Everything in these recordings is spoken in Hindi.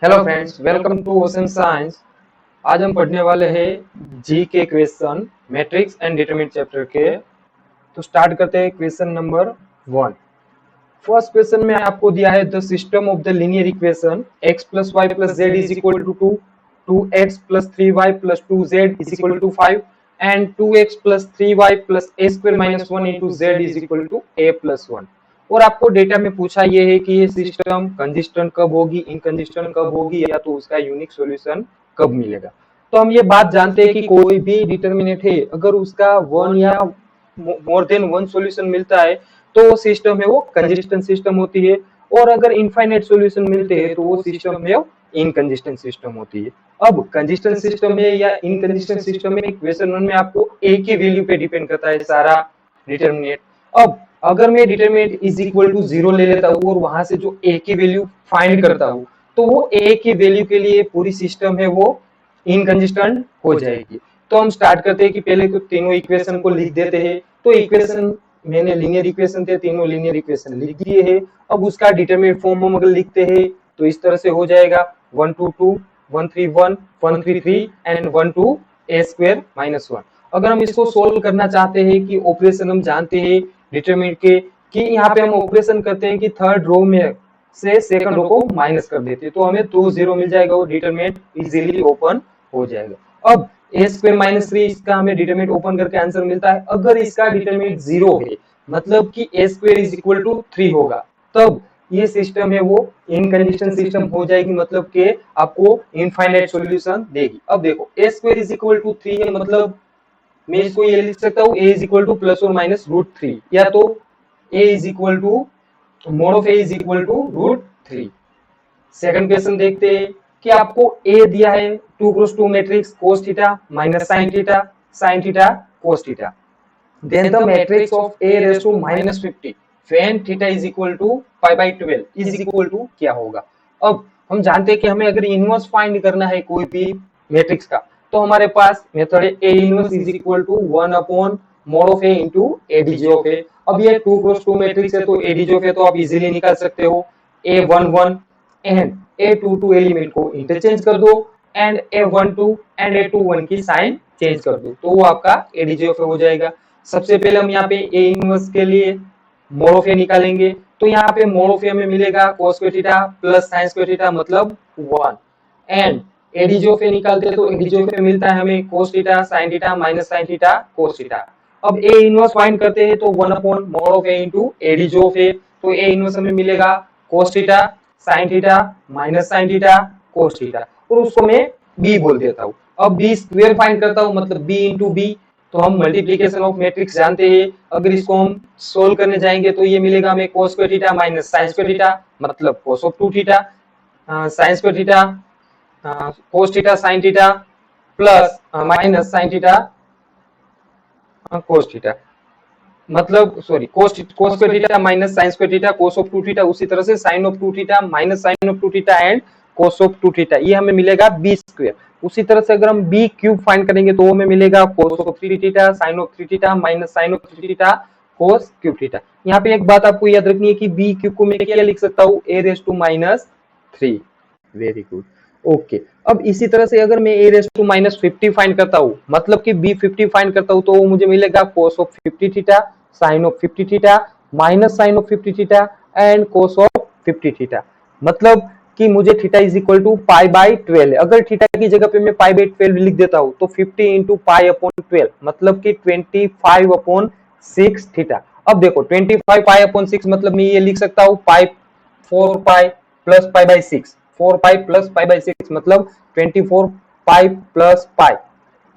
Hello friends, welcome to Ocean Science. आज हम पढ़ने वाले हैं जी के question matrix and determinant chapter के। तो स्टार्ट करते हैं क्वेश्चन नंबर 1। फर्स्ट क्वेश्चन में आपको दिया है the system of the linear equation x plus y plus z is equal to 2, 2x plus 3y plus 2z is equal to 5 and 2x plus 3y plus a square minus 1 into z is equal to a plus 1। और आपको डेटा में पूछा ये है कि ये सिस्टम कंसिस्टेंट कब होगी, इनकंसिस्टेंट कब होगी, या तो उसका यूनिक सॉल्यूशन कब मिलेगा। तो हम ये बात जानते हैं कि कोई भी डिटर्मिनेंट है, अगर उसका वन या मोर देन वन सॉल्यूशन मिलता है तो वो सिस्टम है वो कंसिस्टेंट सिस्टम होती है, और अगर इनफाइनाइट सॉल्यूशन मिलते हैं तो वो सिस्टम है वो इनकंसिस्टेंट सिस्टम होती है। अब कंसिस्टेंट सिस्टम है या इनकंसिस्टेंट सिस्टम है, क्वेश्चन वन में आपको एक ही वैल्यू पे डिपेंड करता है सारा डिटर्मिनेंट। अब अगर मैं डिटरमिनेंट इज इक्वल टू 0 ले लेता हूँ और वहां से जो ए की वैल्यू फाइंड करता हूँ, तो वो ए की वैल्यू के लिए पूरी सिस्टम है वो इनकंसिस्टेंट हो जाएगी। तो हम स्टार्ट करते हैं कि पहले तो तीनों इक्वेशन को लिख देते हैं। तो इक्वेशन मैंने लीनियर इक्वेशन थे, तीनों लीनियर इक्वेशन लिख दिए हैं। अब उसका डिटरमिनेंट फॉर्म हम अगर लिखते हैं तो इस तरह से हो जाएगा 1 2 2 1 3 1 1 3 3 एंड 1 2 a स्क्वायर माइनस 1। अगर हम इसको सोल्व करना चाहते हैं कि ऑपरेशन हम जानते हैं डिटरमिनेंट के कि यहाँ पे हम ऑपरेशन करते हैं कि थर्ड रो में से सेकंड रो को माइनस कर देते हैं, तो हमें 2 0 मिल जाएगा और डिटरमिनेंट इजीली ओपन हो जाएगा। अब a स्क्वायर माइनस 3 इसका हमें डिटरमिनेंट ओपन करके आंसर मिलता है। अगर इसका डिटरमिनेंट 0 है, मतलब कि a square is equal to 3 होगा, तब ये सिस्टम है वो इनकंसिस्टेंट सिस्टम हो जाएगी, मतलब कि आपको इनफाइनाइट सॉल्यूशन देगी। अब देखो a square is equal to 3 है, मतलब मैं इसको ये लिख सकता हूँ a is equal to plus और माइनस रूट 3, या तो a is equal to mod of a is equal to root 3। Second question देखते हैं कि आपको a दिया है 2 cross 2 matrix cos theta minus sin theta cos theta. Then the matrix of a raised to minus 50 when theta is equal to pi by 12 is equal to क्या होगा। अब हम जानते हैं कि हमें अगर इनवर्स फाइंड करना है कोई भी मैट्रिक्स का, तो हमारे पास मेथड है a inverse is equal to 1 upon mod of a into ADJ of a। अब ये 2 क्रॉस 2 मैट्रिक्स है तो एडीजे ऑफ a तो आप इजीली निकाल सकते हो। a11 एंड a22 एलिमेंट को इंटरचेंज कर दो एंड a12 एंड a21 की साइन चेंज कर दो, तो वो आपका एडीजे ऑफ a हो जाएगा। सबसे पहले हम यहाँ पे a इनवर्स के लिए मोड ऑफ a निकालेंगे, तो यहाँ पे मोड ऑफ a हमें मिलेगा cos square theta plus sin square theta मतलब 1 एंड एडीजे ऑफ a निकालते हैं तो एडीजे ऑफ a मिलता है हमें cos theta sin theta minus sin theta cos theta. अब a इनवर्स फाइंड करते हैं तो 1 upon mod of a into ADJ of a, तो a इनवर्स हमें मिलेगा cos theta sin theta minus sin theta cos theta, और उसको मैं b बोल देता हूँ। अब b स्क्वायर फाइंड करता हूँ मतलब b इंटू बी, तो हम मल्टीप्लीकेशन ऑफ मैट्रिक्स जानते हैं। अगर इसको हम सोल्व करने जाएंगे तो ये मिलेगा हमें cos square theta minus sin square theta मतलब cos of 2 theta, sin square theta cos theta sin theta plus minus sin theta cos theta मतलब sorry cos square theta minus sin square theta cos of 2 theta, उसी तरह से sin of 2 theta minus sin of 2 theta and cos of 2 theta, ये हमें मिलेगा b स्क्वायर। उसी तरह से अगर हम b क्यूब फाइंड करेंगे तो हमें मिलेगा cos of 3 theta sin of 3 theta minus sin of 3 theta cos cube theta. यहाँ पे एक बात आपको याद रखनी है कि b क्यूब को मैं क्या लिख सकता हूँ a raise to minus 3। Very good, okay. अब इसी तरह से अगर मैं a raise to minus 50 find करता हूँ, मतलब कि b 50 फाइंड करता हूँ, तो मुझे मिलेगा cos of 50 theta sin of 50 theta minus sin of 50 theta and cos of 50 theta, मतलब कि मुझे theta is equal to pi by 12 है। अगर थीटा की जगह पे मैं पाई बाई 12 लिख देता हूँ तो 50 इंटू पाई अपॉन 12 मतलब कि 25 अपॉन 6 थीटा। अब देखो 25 पाई अपॉन 6 मतलब मैं ये लिख सकता हूँ पाई 4 pi plus pi by 6, 4 pi plus pi by 6 मतलब 24 पाई प्लस पाई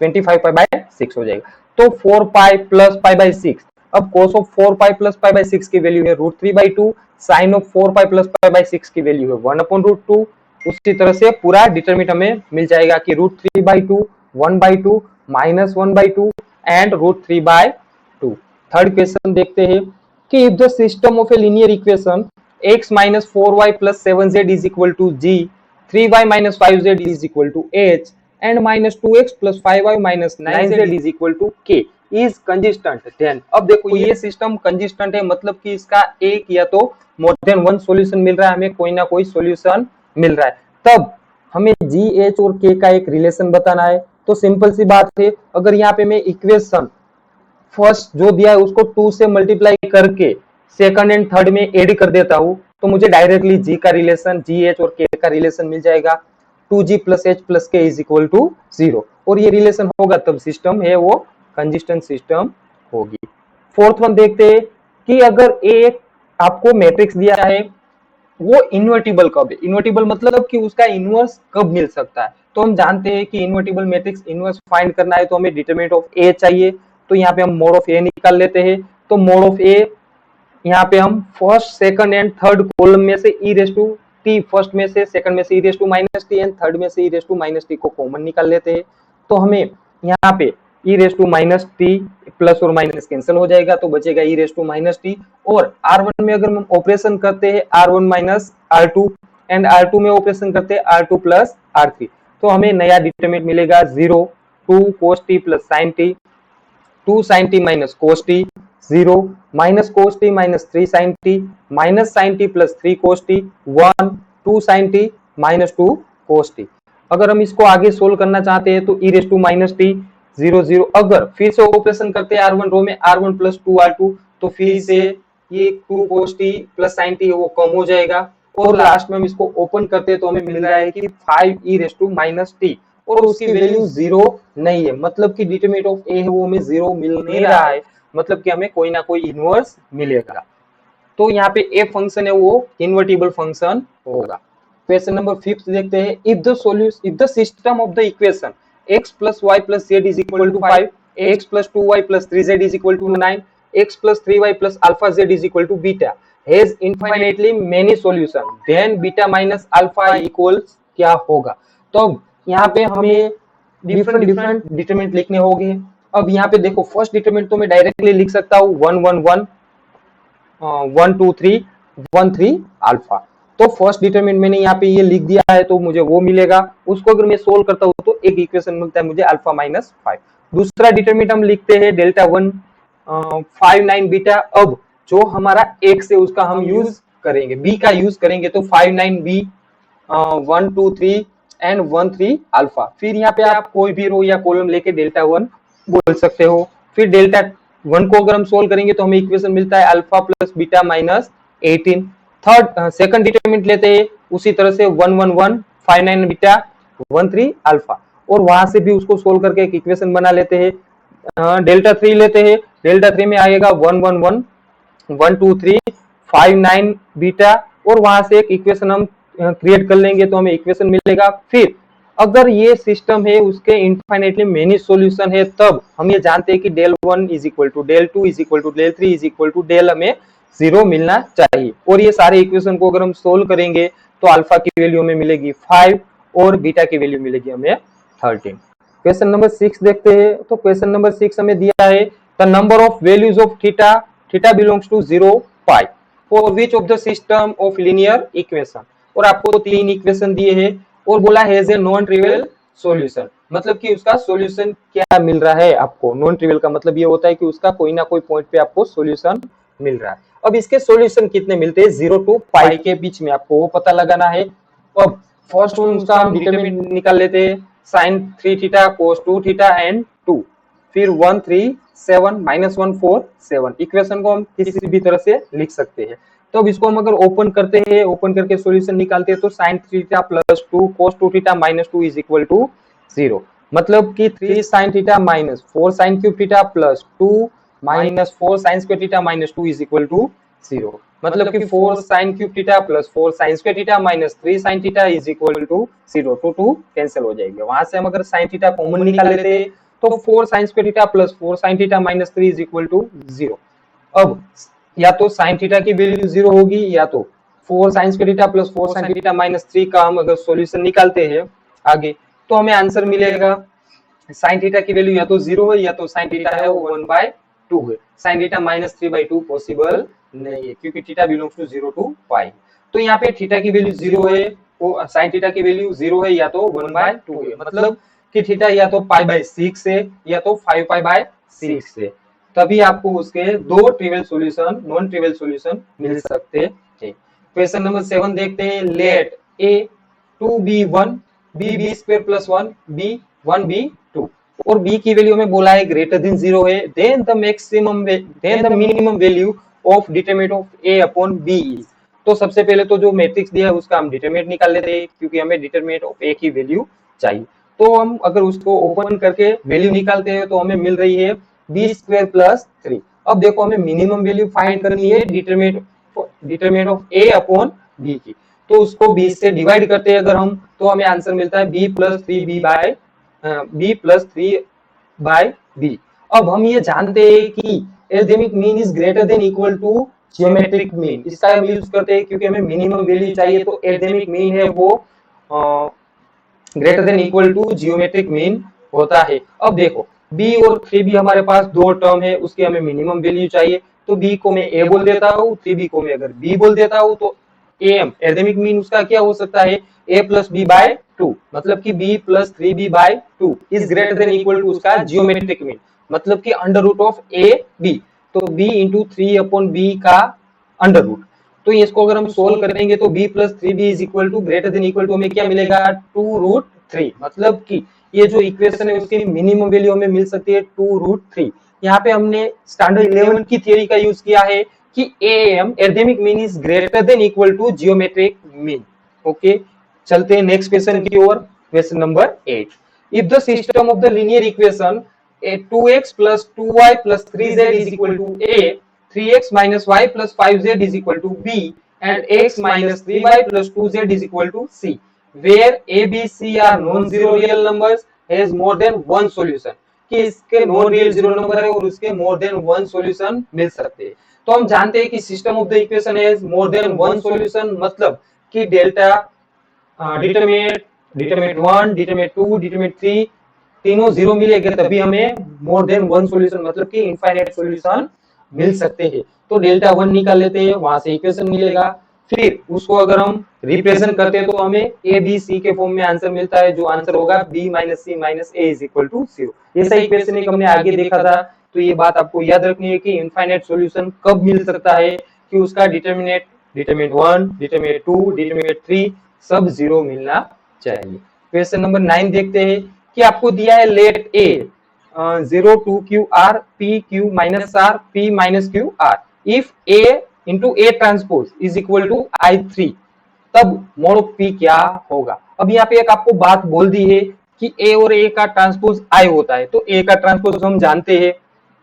25 पाई बाई 6 हो जाएगा। तो 4 पाई प्लस पाई बाई 6। अब cos of 4 pi plus pi by 6 की वैल्यू है root 3 by 2, sine of 4 pi plus pi by 6 की वैल्यू है 1 अपॉन रूट 2। उसी तरह से पूरा डिटरमिनेंट हमें मिल जाएगा कि root 3 by 2, 1 by 2 minus 1 by 2 and root 3 by 2। Third question देखते हैं कि if the system of a linear equation x minus 4y plus 7z is equal to g, 3y minus 5z is equal to h and minus 2x plus 5y minus 9z is equal to k is consistent, then अब देखो ये सिस्टम कंसिस्टेंट है, मतलब कि इसका एक या तो मोर देन वन सॉल्यूशन मिल रहा है, हमें कोई ना कोई सॉल्यूशन मिल रहा है, तब हमें जी एच और के का एक रिलेशन बताना है। तो सिंपल सी बात है, अगर यहाँ पे मैं इक्वेशन फर्स्ट जो दिया है उसको 2 से मल्टीप्लाई करके सेकंड एंड थर्ड में ऐड कर देता हूं, तो मुझे डायरेक्टली जी का रिलेशन, जी एच और के का रिलेशन मिल जाएगा। 2g प्लस एच प्लस के इज इक्वल टू 0, और ये रिलेशन होगा तब सिस्टम है वो कंसिस्टेंट सिस्टम होगी। फोर्थ वन देखते हैं कि अगर एक आपको मैट्रिक्स दिया है, वो इन्वर्टिबल कब है। इन्वर्टिबल मतलब कि उसका इनवर्स कब मिल सकता है। तो हम जानते हैं कि इन्वर्टिबल मैट्रिक्स इनवर्स फाइंड करना है तो हमें डिटरमिनेंट ऑफ ए चाहिए। तो यहाँ पे हम मोड ऑफ ए निकाल लेते हैं। तो मोड ऑफ ए यहाँ पे हम first second and third column में से e raise to t, first में से सेकंड में से e raise to minus t and third में से e raise to minus t को कॉमन निकाल लेते हैं। तो हमें यहाँ पे e raise to minus t plus और माइनस कैंसिल हो जाएगा, तो बचेगा e raise to minus t. और R1 में अगर हम ऑपरेशन करते हैं R1 minus R2 and R2 में ऑपरेशन करते हैं R2 प्लस R3, तो हमें नया डिटरमिनेंट मिलेगा 0, 2 cos t plus sin t, 2 sin t minus cos t, 0 minus cos t minus 3 sin t, minus sin t plus 3 cos t, 1 2 sin t minus 2 cos t। अगर हम इसको आगे सोल्व करना चाहते हैं तो e raise to minus t 0 0, अगर फिर से ऑपरेशन करते हैं R1 रो में R1 प्लस 2 R2, तो फिर से ये 2 cos t plus sin t वो कम हो जाएगा। और लास्ट में हम इसको ओपन करते हैं तो हमें मिल रहा है कि 5 e raise to minus t, और उसकी वैल्यू 0 नहीं है, मतलब कि डिटरमिनेंट ऑफ ए है वो हमें 0 मिल नहीं रहा है, मतलब कि हमें कोई ना कोई इनवर्स मिलेगा। तो यहाँ पे ए फंक्शन है वो इन्वर्टिबल फंक्शन होगा। क्वेश्चन नंबर 5 देखते हैं। If the system of the equation x plus y plus z is equal to 5, x plus 2y plus 3z is equal to 9, x plus 3y plus alpha z is equal to beta has infinitely many solution, then beta minus alpha equals क्या होगा। तो यहाँ पे हमें डिफरेंट डिफरेंट डिटरमिनेंट लिखने होंगे। अब यहाँ पे देखो, फर्स्ट डिटरमिनेंट तो मैं डायरेक्टली लिख सकता हूँ 1 1 1 1 2 3 1 3 अल्फा। तो फर्स्ट डिटरमिनेंट मैंने यहाँ पे ये लिख दिया है तो मुझे वो मिलेगा। उसको अगर मैं सोल्व करता हूँ तो एक इक्वेशन मिलता है मुझे अल्फा माइनस 5। दूसरा डिटरमिनेंट हम लिखते हैं डेल्टा 1 5 9 बीटा। अब जो हमारा एक्स है उसका हम यूज करेंगे, बी का यूज करेंगे, तो 5 9 बी 1 2 3 एंड 1 3 अल्फा। फिर यहाँ पे आप कोई भी रो या कॉलम लेके डेल्टा 1 बोल सकते हो। फिर डेल्टा 1 को अगर हम सोल्व करेंगे तो हमें इक्वेशन मिलता है alpha plus beta minus 18। Third second determinant लेते हैं उसी तरह से 1 1 1 5 9 बीटा 1 3 अल्फा, और वहां से भी उसको सोल्व करके एक इक्वेशन बना लेते हैं। डेल्टा 3 लेते हैं, डेल्टा 3 में आएगा 1 1 1 1 2 3 5 9 बीटा, और वहां से एक इक्वेशन हम क्रिएट कर लेंगे तो हमें इक्वेशन मिलेगा। फिर अगर ये सिस्टम है उसके इनफाइनाइटली मेनी सॉल्यूशन है, तब हम ये जानते हैं कि del 1 is equal to del 2 is equal to del 3 is equal to del हमें 0 मिलना चाहिए। और ये सारे इक्वेशन को अगर हम सोल्व करेंगे तो अल्फा की वैल्यू हमें मिलेगी 5 और बीटा की वैल्यू मिलेगी हमें 13। क्वेश्चन नंबर 6 देखते हैं। तो क्वेश्चन नंबर 6 हमें दिया है the number of values of theta, theta belongs to 0 pi, for which of the system of linear equation. और आपको 3 इक्वेशन दिए हैं और बोला has a non trivial solution, मतलब कि उसका सॉल्यूशन क्या मिल रहा है आपको। नॉन ट्रिवियल का मतलब ये होता है कि उसका कोई ना कोई पॉइंट पे आपको सॉल्यूशन मिल रहा है। अब इसके सॉल्यूशन कितने मिलते हैं, 0 टू पाई के बीच में आपको वो पता लगाना है। अब फर्स्ट वन उसका हम डिटरमिनेंट निकाल लेते हैं, sin 3 theta cos 2 theta and 2। फिर 1 3 7 -1 4 7। इक्वेशन को हम किसी भी तरह से लिख सकते हैं। तो अब इसको हम अगर ओपन करते हैं, ओपन करके सॉल्यूशन निकालते हैं तो sin 3 theta plus 2 cos 2 theta minus 2 is equal to 0, मतलब कि 3 sin theta minus 4 sin cube theta plus 2 minus 4 sin square theta minus 2 is equal to 0, मतलब कि 4 sin cube theta plus 4 sin square theta minus 3 sin theta is equal to 0। 2 2 cancel हो जाएंगे। वहां से हम अगर sin थीटा कॉमन निकाल लेते हैं तो 4 sin square theta plus 4 sin theta minus 3 is equal to 0। अब या तो sin थीटा की वैल्यू 0 होगी या तो 4 sin square theta plus 4 sin theta minus 3 का हम अगर सॉल्यूशन निकालते हैं आगे तो हमें आंसर मिलेगा sin थीटा की वैल्यू या तो 0 है या तो sin थीटा है वो 1/2 है। sin थीटा माइनस 3/2 पॉसिबल नहीं है क्योंकि थीटा बिलोंग्स टू 0 टू पाई। तो यहाँ पे थीटा की वैल्यू 0 है, वो sin थीटा की वैल्यू 0 है या तो 1/2 है, मतलब कि थीटा या तो π/6 है या तो 5π/6 है। तभी आपको उसके दो trivial solution, non trivial solution मिल सकते हैं। क्वेश्चन नंबर 7 देखते हैं। Let A 2b1 b square plus 1 b1 b2 और b की वैल्यू हमें बोला है ग्रेटर देन 0 है, then the minimum value of determinant of a upon b is. तो सबसे पहले तो जो मैट्रिक्स दिया है उसका हम डिटरमिनेंट निकाल लेते हैं क्योंकि हमें डिटरमिनेंट ऑफ a की वैल्यू चाहिए। तो हम अगर उसको ओपन करके वैल्यू निकालते हैं तो हमें मिल रही है b स्क्वायर प्लस 3। अब देखो हमें मिनिमम वैल्यू फाइंड करनी है determinant of a upon b की, तो उसको 20 से डिवाइड करते हैं अगर हम, तो हमें आंसर मिलता है b प्लस 3 बाय b। अब हम ये जानते हैं कि algebraic mean is greater than equal to geometric mean, इसका हम यूज करते हैं क्योंकि हमें मिनिमम वैल्यू चाहिए, तो एल्जेब्रिक मीन है वो greater than equal to geometric mean होता है। अब देखो b और 3b हमारे पास दो टर्म है, उसकी हमें मिनिमम वैल्यू चाहिए, तो b को मैं a बोल देता हूँ, 3b को मैं अगर b बोल देता हूँ, तो am एल्जेब्रिक मीन उसका क्या हो सकता है a प्लस b बाय 2, मतलब कि b plus 3b by 2 is greater than equal to उसका जियोमेट्रिक मीन, मतलब कि under root of a b, तो b इंटू 3 अपॉन b का अंडर रूट। तो इसको अगर हम सोल्व करेंगे तो b plus 3b is equal to greater than equal to हमें क्या मिलेगा 2√3, मतलब कि ये जो इक्वेशन है उसकी मिनिमम वैल्यू हमें मिल सकती है 2√3। यहाँ पे हमने स्टैंडर्ड 11 की थ्योरी का यूज किया है कि AM algebraic mean is greater than equal to geometric mean. Okay, चलते हैं नेक्स्ट क्वेश्चन की ओर, question number 8। If the system of the linear equation 2x plus 2y plus 3z is equal to a, 3x minus y plus 5z is equal to b, and x minus 3y plus 2z is equal to c, where a, b, c are non-zero real numbers has more than one solution, कि इसके नॉन रियल जीरो नंबर है और उसके मोर देन वन सॉल्यूशन मिल सकते हैं। तो हम जानते हैं कि system of the equation has more than one solution, मतलब कि डेल्टा डिटरमिनेंट 1 डिटरमिनेंट 2 डिटरमिनेंट 3 तीनों जीरो मिलेंगे तभी हमें मोर देन वन सॉल्यूशन मतलब कि इनफाइनाइट सॉल्यूशन मिल सकते हैं। तो डेल्टा 1 निकाल लेते हैं, वहां से इक्वेशन मिलेगा, फिर उसको अगर हम रिप्रेजेंट करते हैं तो हमें ए बी सी के फॉर्म में आंसर मिलता है, जो आंसर होगा b minus C minus A is equal to 0। ऐसा इक्वेशन एक हमने आगे देखा था, तो ये बात आपको याद रखनी है कि इनफाइनाइट सॉल्यूशन कब मिल सकता है कि उसका डिटरमिनेंट 1 डिटरमिनेंट 2 डिटरमिनेंट 3 सब जीरो मिलना चाहिए। क्वेश्चन नंबर 9 देखते हैं कि आपको दिया है let A 0 2 Q R P Q minus R P minus Q R, if A into A transpose is equal to I3, तब मोड ऑफ पी क्या होगा। अब यहाँ पे एक आपको बात बोल दी है कि ए और ए का ट्रांसपोज आई होता है, तो ए का ट्रांसपोज हम जानते हैं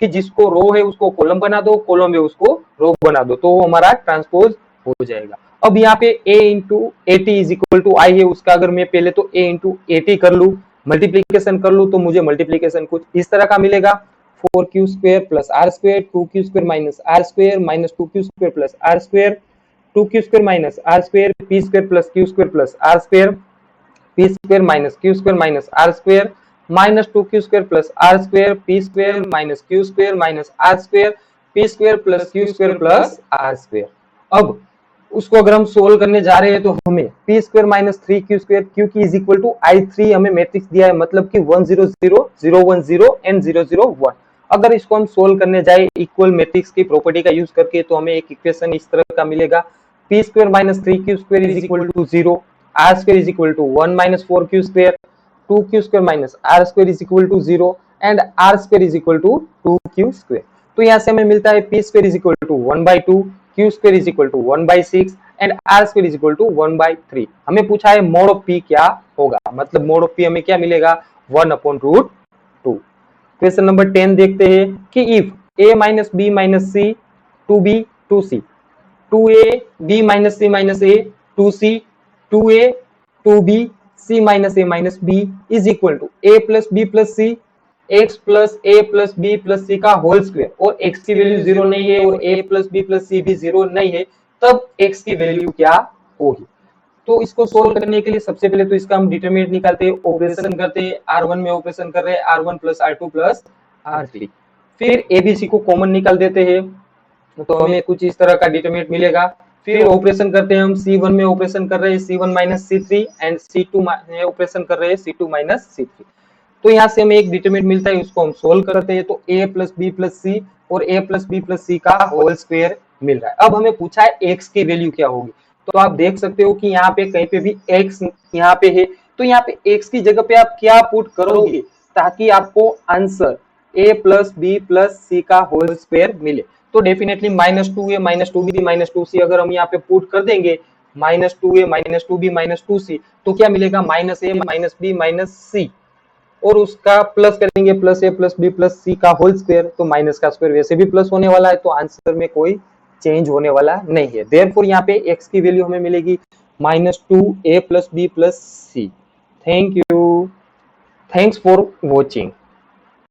कि जिसको रो है उसको कॉलम बना दो, कॉलम है उसको रो बना दो, तो वो हमारा ट्रांसपोज हो जाएगा। अब यहाँ पे a into A T is equal to I है, उसका अगर मैं पहले तो a इंटू ए टी कर लू, मल्टीप्लीकेशन कर लू, तो मुझे मल्टीप्लीकेशन कुछ इस तरह का मिलेगा 4q square plus R square 2q square minus R square minus 2q square plus R square 2q square minus R square P square plus q square plus R square P square minus q square minus R square minus 2q square plus R square P square minus q square minus R square P square plus q square plus R square. अब उसको अगर हम सोल्व करने जा रहे हैं तो हमें P square minus 3q square Q की इज इक्वल टू I3 हमें मैट्रिक्स दिया है, मतलब कि 1 0 0 0 1 0 एंड 0 0 1। अगर इसको हम सोल्व करने जाए इक्वल मैट्रिक्स की प्रॉपर्टी का यूज करके तो हमें एक इक्वेशन इस तरह का मिलेगा, P square minus 3q square is equal to 0, R square is equal to 1 minus 4q square, 2q square minus R square is equal to 0 and R square is equal to 2q square. तो यहाँ से हमें मिलता है P square is equal to 1/2, q square is equal to 1/6 and R square is equal to 1/3। हमें पूछा है मोड ऑफ पी क्या होगा, मतलब मोड ऑफ पी हमें क्या मिलेगा 1/√2। क्वेश्चन नंबर 10 देखते हैं कि if a minus B minus C 2b 2c 2a b minus c minus a 2c 2a 2b c minus a minus b is equal to a plus b plus c x plus a plus b plus c का होल स्क्वायर, और x की वैल्यू जीरो नहीं है और a plus b plus c भी जीरो नहीं है, तब x की वैल्यू क्या होगी। तो इसको सोल्व करने के लिए सबसे पहले तो इसका हम डिटरमिनेंट निकालते हैं, ऑपरेशन करते हैं, R1 में ऑपरेशन कर रहे हैं R1 plus R2 plus R3, फिर ABC को कॉमन निकाल देते हैं तो हमें कुछ इस तरह का डिटरमिनेंट मिलेगा। फिर ऑपरेशन करते हैं हम C1 में ऑपरेशन कर रहे हैं C1 minus C3 and C2 में ऑपरेशन कर रहे हैं C2 माइनस C3, तो यहाँ से हमें एक डिटरमिनेंट मिलता है, उसको हम सोल्व करते हैं तो a प्लस बी प्लस सी और a plus B plus C का होल स्क्वायर मिल रहा है। अब हमें पूछा है x की वैल्यू क्या होगी, तो आप देख सकते हो कि यहाँ पे कहीं पे भी x यहाँ पे है, तो यहाँ पे x की जगह पे आप क्या पुट करोगे ताकि आपको answer a plus B plus C का होल स्क्वायर मिले। तो डेफिनेटली -2a -2b -2c अगर हम यहाँ पे पुट कर देंगे -2a -2b -2c, तो क्या मिलेगा -a -b -c, और उसका प्लस करेंगे प्लस ए प्लस बी प्लस सी का होल स्क्वायर, तो माइनस का स्क्वायर वैसे भी प्लस होने वाला है, तो आंसर में कोई चेंज होने वाला नहीं है। देयरफॉर यहाँ पे x की वैल्यू हमें मिलेगी -2a plus B plus C. Thank you, thanks for watching.